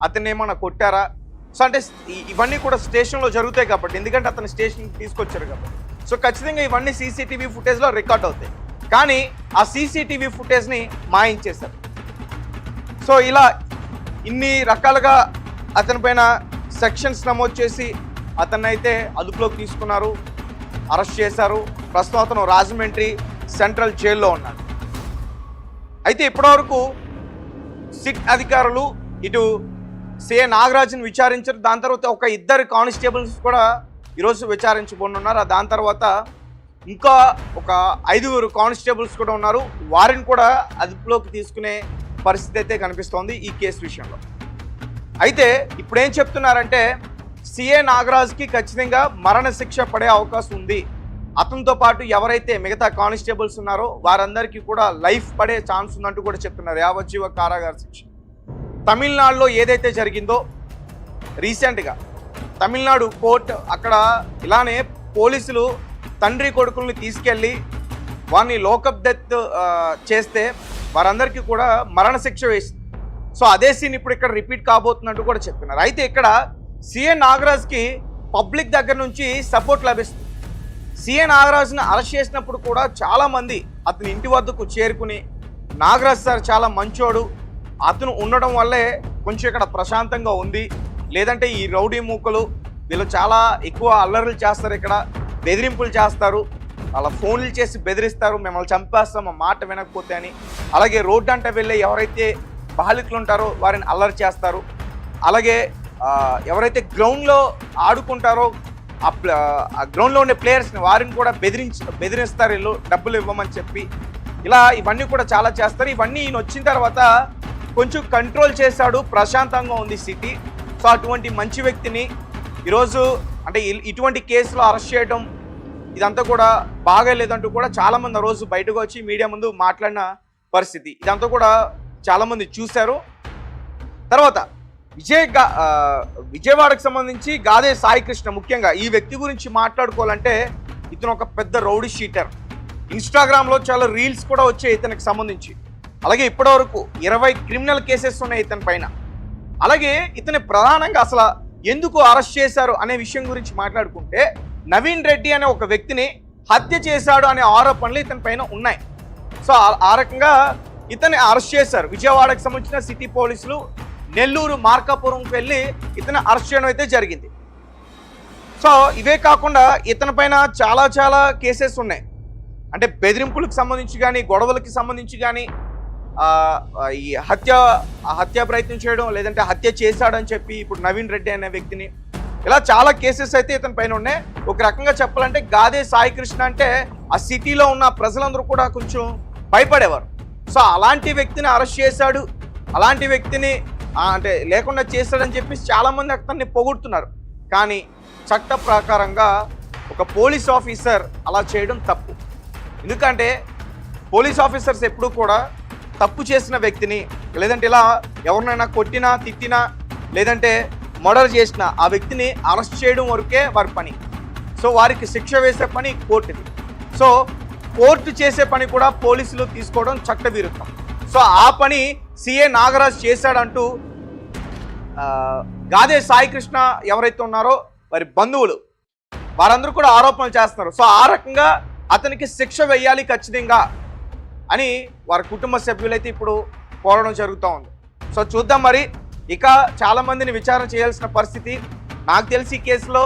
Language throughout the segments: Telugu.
అతన్ని ఏమన్నా కొట్టారా? సో అంటే ఇవన్నీ కూడా స్టేషన్లో జరుగుతాయి కాబట్టి, ఎందుకంటే అతను స్టేషన్కి తీసుకొచ్చారు కాబట్టి. సో ఖచ్చితంగా ఇవన్నీ సీసీటీవీ ఫుటేజ్లో రికార్డ్ అవుతాయి. కానీ ఆ సీసీటీవీ ఫుటేజ్ని మాయించేశారు. సో ఇలా ఇన్ని రకాలుగా అతనిపైన సెక్షన్స్ నమోదు చేసి అతన్ని అయితే అదుపులోకి తీసుకున్నారు, అరెస్ట్ చేశారు. ప్రస్తుతం అతను రాజమండ్రి సెంట్రల్ జైల్లో ఉన్నాడు. అయితే ఇప్పటివరకు సిట్ అధికారులు ఇటు సిఐ నాగరాజుని విచారించారు. దాని తర్వాత ఒక ఇద్దరు కానిస్టేబుల్స్ కూడా ఈరోజు విచారించబోనున్నారు. దాని తర్వాత ఇంకా ఒక 5 కానిస్టేబుల్స్ కూడా ఉన్నారు. వారిని కూడా అదుపులోకి తీసుకునే పరిస్థితి అయితే కనిపిస్తోంది ఈ కేసు విషయంలో. అయితే ఇప్పుడు ఏం చెప్తున్నారంటే సిఐ నాగరాజ్కి ఖచ్చితంగా మరణశిక్ష పడే అవకాశం ఉంది. అతనితో పాటు ఎవరైతే మిగతా కానిస్టేబుల్స్ ఉన్నారో వారందరికీ కూడా లైఫ్ పడే ఛాన్స్ ఉందంటూ కూడా చెప్తున్నారు. యావజ్జీవ కారాగార శిక్ష. తమిళనాడులో ఏదైతే జరిగిందో రీసెంట్గా తమిళనాడు కోర్టు అక్కడ ఇలానే పోలీసులు తండ్రి కొడుకుల్ని తీసుకెళ్ళి వారిని లోకప్ డెత్ చేస్తే వారందరికీ కూడా మరణశిక్ష వేసింది. సో అదే సీన్ ఇప్పుడు ఇక్కడ రిపీట్ కాబోతున్నట్టు కూడా చెప్తున్నారు. అయితే ఇక్కడ సిఐ నాగరాజ్కి పబ్లిక్ దగ్గర నుంచి సపోర్ట్ లభిస్తుంది. సిఐ నాగరాజ్ని అరెస్ట్ చేసినప్పుడు కూడా చాలామంది అతని ఇంటి వద్దకు చేరుకుని నాగరాజ్ సార్ చాలా మంచోడు, అతను ఉండడం వల్లే కొంచెం ఇక్కడ ప్రశాంతంగా ఉంది, లేదంటే ఈ రౌడీ మూకలు వీళ్ళు చాలా ఎక్కువ అల్లర్లు చేస్తారు, ఇక్కడ బెదిరింపులు చేస్తారు, అలా ఫోన్లు చేసి బెదిరిస్తారు, మిమ్మల్ని చంపేస్తాం మా మాట వినకపోతే అని. అలాగే రోడ్డు అంటే వెళ్ళే ఎవరైతే బాలికలు ఉంటారో వారిని అల్లరి చేస్తారు. అలాగే ఎవరైతే గ్రౌండ్లో ఆడుకుంటారో ఆ గ్రౌండ్లో ఉండే ప్లేయర్స్ని వారిని కూడా బెదిరిస్తారు వీళ్ళు డబ్బులు ఇవ్వమని చెప్పి. ఇలా ఇవన్నీ కూడా చాలా చేస్తారు. ఇవన్నీ ఈయన వచ్చిన తర్వాత కొంచెం కంట్రోల్ చేశాడు, ప్రశాంతంగా ఉంది సిటీ. సో అటువంటి మంచి వ్యక్తిని ఈరోజు అంటే ఇటువంటి కేసులో అరెస్ట్ చేయడం ఇదంతా కూడా బాగాలేదంటూ కూడా చాలామంది ఆ రోజు బయటకు వచ్చి మీడియా ముందు మాట్లాడిన పరిస్థితి ఇదంతా కూడా చాలామంది చూశారు. తర్వాత విజయవాడకు సంబంధించి గాదే సాయి కృష్ణ, ముఖ్యంగా ఈ వ్యక్తి గురించి మాట్లాడుకోవాలంటే ఇతను ఒక పెద్ద రౌడీ షీటర్. ఇన్స్టాగ్రామ్లో చాలా రీల్స్ కూడా వచ్చాయి ఇతనికి సంబంధించి. అలాగే ఇప్పటివరకు 20 క్రిమినల్ కేసెస్ ఉన్నాయి ఇతని పైన. అలాగే ఇతని ప్రధానంగా అసలు ఎందుకు అరెస్ట్ చేశారు అనే విషయం గురించి మాట్లాడుకుంటే నవీన్ రెడ్డి అనే ఒక వ్యక్తిని హత్య చేశాడు అనే ఆరోపణలు ఇతని పైన ఉన్నాయి. సో ఆ రకంగా ఇతన్ని అరెస్ట్ చేశారు. విజయవాడకు సంబంధించిన సిటీ పోలీసులు నెల్లూరు మార్కాపురంకి వెళ్ళి ఇతను అరెస్ట్ చేయడం అయితే జరిగింది. సో ఇవే కాకుండా ఇతని పైన చాలా కేసెస్ ఉన్నాయి. అంటే బెదిరింపులకు సంబంధించి కానీ, గొడవలకి సంబంధించి కానీ, ఈ హత్య ప్రయత్నం చేయడం, లేదంటే హత్య చేశాడని చెప్పి ఇప్పుడు నవీన్ రెడ్డి అనే వ్యక్తిని, ఇలా చాలా కేసెస్ అయితే ఇతని పైన ఉన్నాయి. ఒక రకంగా చెప్పాలంటే గాదే సాయి కృష్ణ అంటే ఆ సిటీలో ఉన్న ప్రజలందరూ కూడా కొంచెం భయపడేవారు. సో అలాంటి వ్యక్తిని అరెస్ట్ చేశాడు, అలాంటి వ్యక్తిని అంటే లేకుండా చేశాడని చెప్పి చాలామంది అతన్ని పొగుడుతున్నారు. కానీ చట్ట ప్రకారంగా ఒక పోలీస్ ఆఫీసర్ అలా చేయడం తప్పు. ఎందుకంటే పోలీస్ ఆఫీసర్స్ ఎప్పుడూ కూడా తప్పు చేసిన వ్యక్తిని, లేదంటే ఇలా ఎవరినైనా కొట్టినా, తిట్టినా, లేదంటే మర్డర్ చేసిన ఆ వ్యక్తిని అరెస్ట్ చేయడం వరకే వారి పని. సో వారికి శిక్ష వేసే పని కోర్టుది. సో కోర్టు చేసే పని కూడా పోలీసులు తీసుకోవడం చట్టవిరుద్ధం. సో ఆ పని సిఐ నాగరాజ్ చేశాడంటూ గాదే సాయి కృష్ణ ఎవరైతే ఉన్నారో వారి బంధువులు వారందరూ కూడా ఆరోపణలు చేస్తున్నారు. సో ఆ రకంగా అతనికి శిక్ష వేయాలి ఖచ్చితంగా అని వారి కుటుంబ సభ్యులైతే ఇప్పుడు కోరడం జరుగుతూ ఉంది. సో చూద్దాం మరి. ఇక చాలామందిని విచారణ చేయాల్సిన పరిస్థితి. నాకు తెలిసి ఈ కేసులో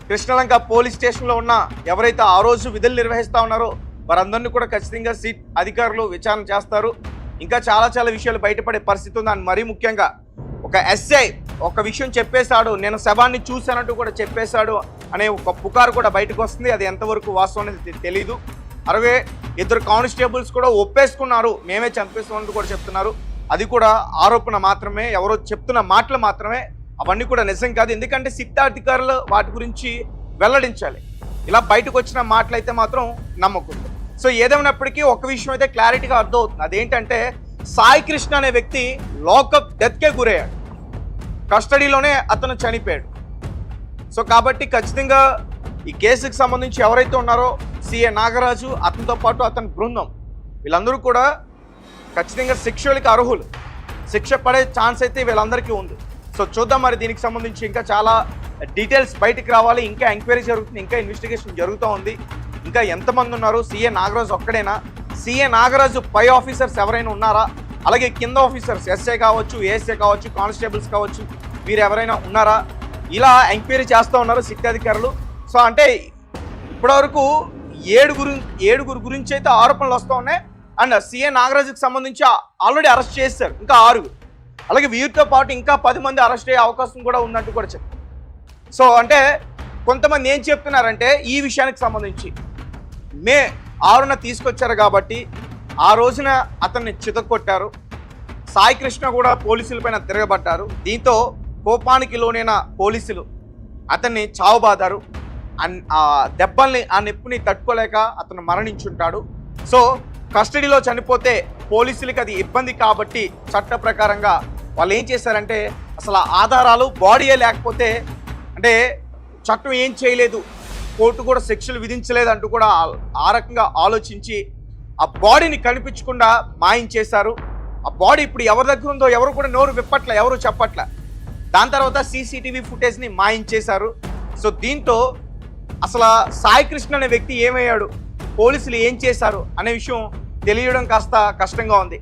కృష్ణలంక పోలీస్ స్టేషన్లో ఉన్న ఎవరైతే ఆ రోజు విధులు నిర్వహిస్తూ ఉన్నారో వారందరినీ కూడా ఖచ్చితంగా సిట్ అధికారులు విచారణ చేస్తారు. ఇంకా చాలా విషయాలు బయటపడే పరిస్థితి ఉంది. అని మరీ ముఖ్యంగా ఒక ఎస్ఐ ఒక విషయం చెప్పేశాడు, నేను శవాన్ని చూశానంటూ కూడా చెప్పేశాడు అనే ఒక పుకారు కూడా బయటకు వస్తుంది. అది ఎంతవరకు వాస్తవం అనేది తెలీదు. అలాగే 2 కానిస్టేబుల్స్ కూడా ఒప్పేసుకున్నారు, మేమే చంపేస్తామంటూ కూడా చెప్తున్నారు. అది కూడా ఆరోపణ మాత్రమే, ఎవరో చెప్తున్న మాటలు మాత్రమే, అవన్నీ కూడా నిజం కాదు. ఎందుకంటే సిట్ అధికారులు వాటి గురించి వెల్లడించాలి. ఇలా బయటకు వచ్చిన మాటలు అయితే మాత్రం నమ్మకూడదు. సో ఏదేమైనప్పటికీ ఒక విషయం అయితే క్లారిటీగా అర్థమవుతుంది. అదేంటంటే సాయి కృష్ణ అనే వ్యక్తి లాకప్ డెత్కే గురయ్యాడు, కస్టడీలోనే అతను చనిపోయాడు. సో కాబట్టి ఖచ్చితంగా ఈ కేసుకు సంబంధించి ఎవరైతే ఉన్నారో సిఐ నాగరాజు, అతనితో పాటు అతని బృందం, వీళ్ళందరూ కూడా ఖచ్చితంగా శిక్షలకి అర్హులు. శిక్ష పడే ఛాన్స్ అయితే వీళ్ళందరికీ ఉంది. సో చూద్దాం మరి దీనికి సంబంధించి ఇంకా చాలా డీటెయిల్స్ బయటికి రావాలి. ఇంకా ఎంక్వైరీ జరుగుతుంది, ఇంకా ఇన్వెస్టిగేషన్ జరుగుతూ ఉంది. ఇంకా ఎంతమంది ఉన్నారు? సీఏ నాగరాజు ఒక్కడేనా? సీఏ నాగరాజు పై ఆఫీసర్స్ ఎవరైనా ఉన్నారా? అలాగే కింద ఆఫీసర్స్ ఎస్ఐ కావచ్చు, ఏఎస్ఐ కావచ్చు, కానిస్టేబుల్స్ కావచ్చు, వీరు ఎవరైనా ఉన్నారా? ఇలా ఎంక్వైరీ చేస్తూ ఉన్నారు సిట్ అధికారులు. సో అంటే ఇప్పటివరకు ఏడుగురు గురించి అయితే ఆరోపణలు వస్తూ ఉన్నాయి. అండ్ సీఏ నాగరాజుకి సంబంధించి ఆల్రెడీ అరెస్ట్ చేశారు ఇంకా 6. అలాగే వీరితో పాటు ఇంకా 10 మంది అరెస్ట్ అయ్యే అవకాశం కూడా ఉన్నట్టు కూడా చెప్పారు. సో అంటే కొంతమంది ఏం చెప్తున్నారంటే ఈ విషయానికి సంబంధించి మే 6న తీసుకొచ్చారు కాబట్టి ఆ రోజున అతన్ని చితక్కొట్టారు. సాయి కృష్ణ కూడా పోలీసులపైన తిరగబడ్డారు. దీంతో కోపానికి లోనైన పోలీసులు అతన్ని చావుబాదారు. ఆ దెబ్బల్ని, ఆ నొప్పిని తట్టుకోలేక అతను మరణించుంటాడు. సో కస్టడీలో చనిపోతే పోలీసులకి అది ఇబ్బంది కాబట్టి చట్ట ప్రకారంగా వాళ్ళు ఏం చేశారంటే అసలు ఆధారాలు బాడీయే లేకపోతే అంటే చట్టం ఏం చేయలేదు, కోర్టు కూడా శిక్షలు విధించలేదు అంటూ కూడా ఆ రకంగా ఆలోచించి ఆ బాడీని కనిపించకుండా మాయించేశారు. ఆ బాడీ ఇప్పుడు ఎవరి దగ్గర ఉందో ఎవరు కూడా నోరు విప్పట్ల, ఎవరు చెప్పట్ల. దాని తర్వాత సీసీటీవీ ఫుటేజ్ని మాయించేశారు. సో దీంతో అసలు సాయి కృష్ణ అనే వ్యక్తి ఏమయ్యాడు, పోలీసులు ఏం చేశారు అనే విషయం తెలియడం కాస్త కష్టంగా ఉంది.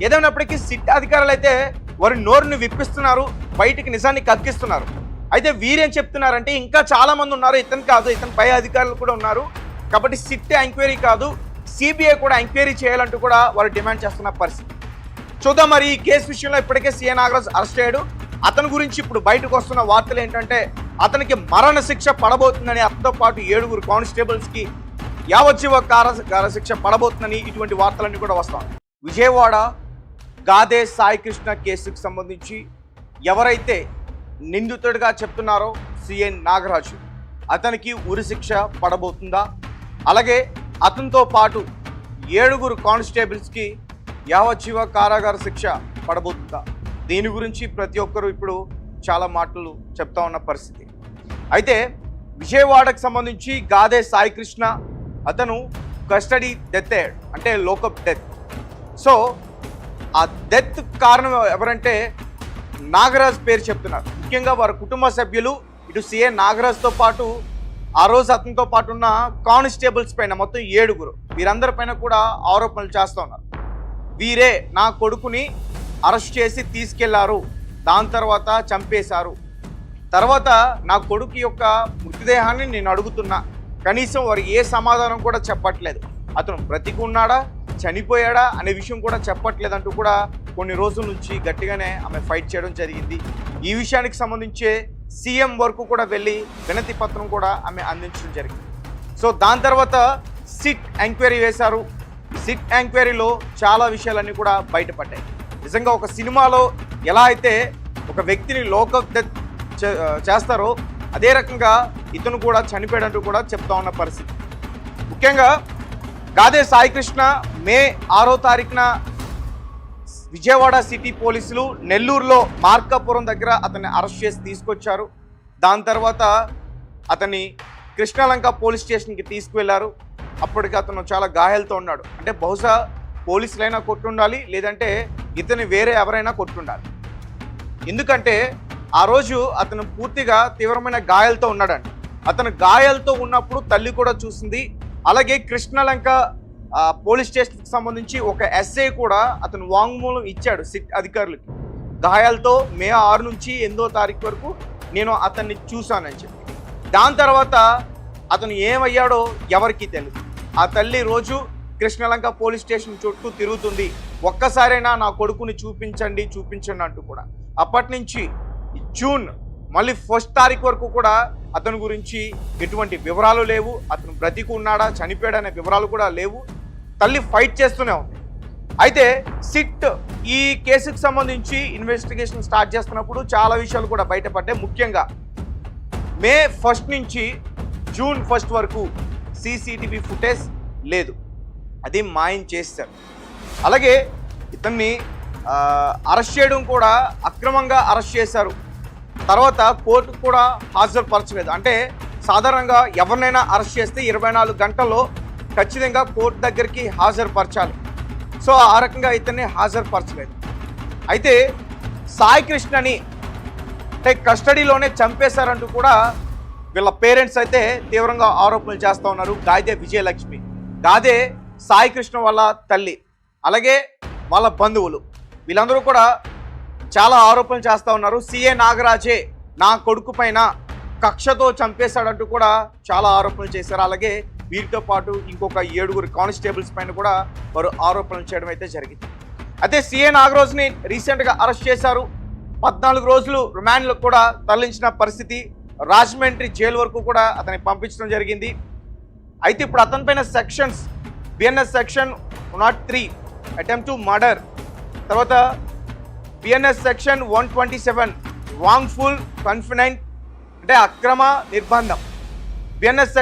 ఏదైనప్పటికీ సిట్ అధికారులు అయితే వారి నోరుని విప్పిస్తున్నారు, బయటికి నిజాన్ని కక్కిస్తున్నారు. అయితే వీరేం చెప్తున్నారంటే ఇంకా చాలా మంది ఉన్నారు, ఇతను కాదు, ఇతని పై అధికారులు కూడా ఉన్నారు కాబట్టి సిట్ ఎంక్వైరీ కాదు సిబిఐ కూడా ఎంక్వైరీ చేయాలంటూ కూడా వారు డిమాండ్ చేస్తున్న పరిస్థితి. చూద్దాం మరి ఈ కేసు విషయంలో ఇప్పటికే సీఏ నాగరాజ్ అరెస్ట్ అయ్యాడు. అతని గురించి ఇప్పుడు బయటకు వస్తున్న వార్తలు ఏంటంటే అతనికి మరణ శిక్ష పడబోతుందని, అతనితో పాటు 7 కానిస్టేబుల్స్కి యావజ్జీవ కారాగార శిక్ష పడబోతుందని ఇటువంటి వార్తలన్నీ కూడా వస్తాయి. విజయవాడ గాదే సాయి కృష్ణ కేసుకు సంబంధించి ఎవరైతే నిందితుడిగా చెప్తున్నారో సీఏ నాగరాజు, అతనికి ఉరిశిక్ష పడబోతుందా? అలాగే అతనితో పాటు 7 కానిస్టేబుల్స్కి యావజ్జీవ కారాగార శిక్ష పడబోతుందా? దీని గురించి ప్రతి ఒక్కరూ ఇప్పుడు చాలా మాటలు చెప్తా ఉన్న పరిస్థితి. అయితే విజయవాడకు సంబంధించి గాదే సాయి కృష్ణ అతను కస్టడీ డెత్ అయ్యాడు, అంటే లోకప్ డెత్. సో ఆ డెత్ కారణం ఎవరంటే నాగరాజ్ పేరు చెప్తున్నారు. ముఖ్యంగా వారి కుటుంబ సభ్యులు ఇటు సీఏ నాగరాజ్తో పాటు ఆ రోజు అతనితో పాటు ఉన్న కానిస్టేబుల్స్ పైన మొత్తం 7 వీరందరి పైన కూడా ఆరోపణలు చేస్తూ ఉన్నారు. వీరే నా కొడుకుని అరెస్ట్ చేసి తీసుకెళ్లారు, దాని తర్వాత చంపేశారు, తర్వాత నా కొడుకు యొక్క మృతదేహాన్ని నేను అడుగుతున్నా, కనీసం వారు ఏ సమాధానం కూడా చెప్పట్లేదు. అతను బ్రతికి ఉన్నాడా, చనిపోయాడా అనే విషయం కూడా చెప్పట్లేదంటూ కూడా కొన్ని రోజుల నుంచి గట్టిగానే ఆమె ఫైట్ చేయడం జరిగింది. ఈ విషయానికి సంబంధించే సీఎం వరకు కూడా వెళ్ళి వినతి పత్రం కూడా ఆమె అందించడం జరిగింది. సో దాని తర్వాత సిట్ ఎంక్వైరీ వేశారు. సిట్ ఎంక్వైరీలో చాలా విషయాలన్నీ కూడా బయటపడ్డాయి. నిజంగా ఒక సినిమాలో ఎలా అయితే ఒక వ్యక్తిని లోకప్ డెత్ చేస్తారో అదే రకంగా ఇతను కూడా చనిపోయాడంటూ కూడా చెప్తా ఉన్న పరిస్థితి. ముఖ్యంగా గాదే సాయి కృష్ణ మే 6వ తారీఖున విజయవాడ సిటీ పోలీసులు నెల్లూరులో మార్కాపురం దగ్గర అతన్ని అరెస్ట్ చేసి తీసుకొచ్చారు. దాని తర్వాత అతన్ని కృష్ణలంక పోలీస్ స్టేషన్కి తీసుకువెళ్లారు. అప్పటికి అతను చాలా గాయాలతో ఉన్నాడు. అంటే బహుశా పోలీసులైనా కొట్టుండాలి, లేదంటే ఇతని వేరే ఎవరైనా కొట్టుండాలి. ఎందుకంటే ఆ రోజు అతను పూర్తిగా తీవ్రమైన గాయాలతో ఉన్నాడండి. అతను గాయాలతో ఉన్నప్పుడు తల్లి కూడా చూసింది. అలాగే కృష్ణలంక పోలీస్ స్టేషన్కి సంబంధించి ఒక ఎస్ఐ కూడా అతను వాంగ్మూలం ఇచ్చాడు సిట్ అధికారులకి. గాయాలతో మే 6 నుంచి 8వ తారీఖు వరకు నేను అతన్ని చూశానని చెప్పి. దాని తర్వాత అతను ఏమయ్యాడో ఎవరికీ తెలియదు. ఆ తల్లి రోజు కృష్ణలంక పోలీస్ స్టేషన్ చుట్టూ తిరుగుతుంది, ఒక్కసారైనా నా కొడుకుని చూపించండి అంటూ కూడా. అప్పటి నుంచి జూన్ మళ్ళీ 1వ తారీఖు వరకు కూడా అతని గురించి ఎటువంటి వివరాలు లేవు. అతను బ్రతికి ఉన్నాడా, చనిపోయాడనే వివరాలు కూడా లేవు. తల్లి ఫైట్ చేస్తూనే ఉంది. అయితే సిట్ ఈ కేసుకు సంబంధించి ఇన్వెస్టిగేషన్ స్టార్ట్ చేస్తున్నప్పుడు చాలా విషయాలు కూడా బయటపడ్డాయి. ముఖ్యంగా మే 1 నుంచి జూన్ 1 వరకు సీసీటీవీ ఫుటేజ్ లేదు, అది మాయం చేశారు. అలాగే ఇతన్ని అరెస్ట్ చేయడం కూడా అక్రమంగా అరెస్ట్ చేశారు. తర్వాత కోర్టుకు కూడా హాజరుపరచలేదు. అంటే సాధారణంగా ఎవరినైనా అరెస్ట్ చేస్తే 24 గంటల్లో ఖచ్చితంగా కోర్టు దగ్గరికి హాజరుపరచాలి. సో ఆ రకంగా ఇతన్ని హాజరుపరచలేదు. అయితే సాయి కృష్ణని అంటే కస్టడీలోనే చంపేశారంటూ కూడా వీళ్ళ పేరెంట్స్ అయితే తీవ్రంగా ఆరోపణలు చేస్తూ ఉన్నారు. గాదే విజయలక్ష్మి, గాదే సాయి కృష్ణ వాళ్ళ తల్లి, అలాగే వాళ్ళ బంధువులు, వీళ్ళందరూ కూడా చాలా ఆరోపణలు చేస్తూ ఉన్నారు. సిఏ నాగరాజే నా కొడుకు పైన కక్షతో చంపేశాడంటూ కూడా చాలా ఆరోపణలు చేశారు. అలాగే వీరితో పాటు ఇంకొక 7 కానిస్టేబుల్స్ పైన కూడా వారు ఆరోపణలు చేయడం అయితే జరిగింది. అయితే సిఏ నాగరాజుని రీసెంట్గా అరెస్ట్ చేశారు. 14 రోజులు రిమాండ్లో కూడా తరలించిన పరిస్థితి, రాజమండ్రి జైలు వరకు కూడా అతన్ని పంపించడం జరిగింది. అయితే ఇప్పుడు అతనిపైన sections BNS section 103 attempt to murder, తర్వాత బిఎన్ఎస్ సెక్షన్ 127 వాంగ్ఫుల్ కన్ఫినెంట్ అంటే అక్రమ నిర్బంధం, బిఎన్ఎస్